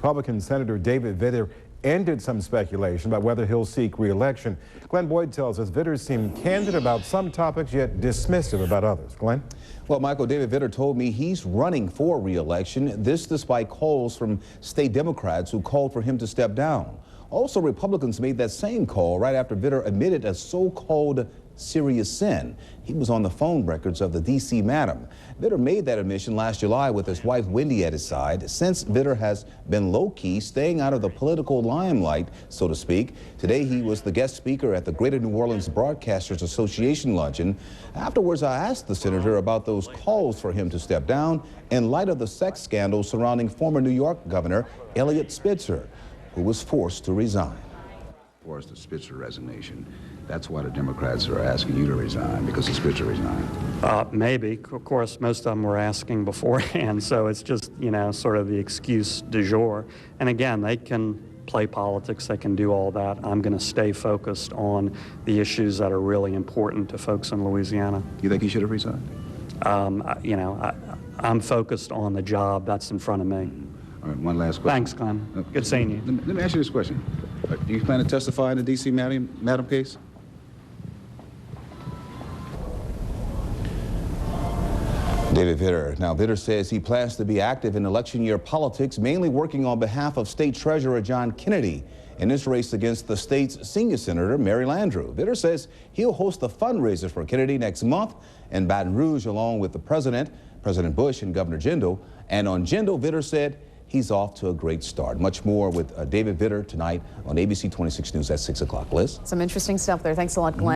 Republican Senator David Vitter ended some speculation about whether he'll seek re-election. Glynn Boyd tells us Vitter seemed candid about some topics, yet dismissive about others. Glenn? Well, Michael, David Vitter told me he's running for re-election, this despite calls from state Democrats who called for him to step down. Also, Republicans made that same call right after Vitter admitted a so-called serious sin. He was on the phone records of the D.C. madam. Vitter made that admission last July with his wife Wendy at his side. Since, Vitter has been low-key, staying out of the political limelight, so to speak. Today, he was the guest speaker at the Greater New Orleans Broadcasters Association luncheon. Afterwards, I asked the senator about those calls for him to step down in light of the sex scandal surrounding former New York Governor Eliot Spitzer, who was forced to resign. Forced the Spitzer resignation. That's why the Democrats are asking you to resign, because the Spitzer resigned. Maybe. Of course, most of them were asking beforehand, so it's just, sort of the excuse du jour. And again, they can play politics, they can do all that. I'm going to stay focused on the issues that are really important to folks in Louisiana. You think he should have resigned? I'm focused on the job that's in front of me. All right, one last question. Thanks, Glenn. Good seeing you. Let me ask you this question. Do you plan to testify in the D.C. madam case? David Vitter. Now, Vitter says he plans to be active in election year politics, mainly working on behalf of State Treasurer John Kennedy in his race against the state's senior senator, Mary Landrieu. Vitter says he'll host a fundraiser for Kennedy next month in Baton Rouge, along with the President Bush, and Governor Jindal. And on Jindal, Vitter said he's off to a great start. Much more with David Vitter tonight on ABC 26 News at 6 o'clock. Liz? Some interesting stuff there. Thanks a lot, Glenn.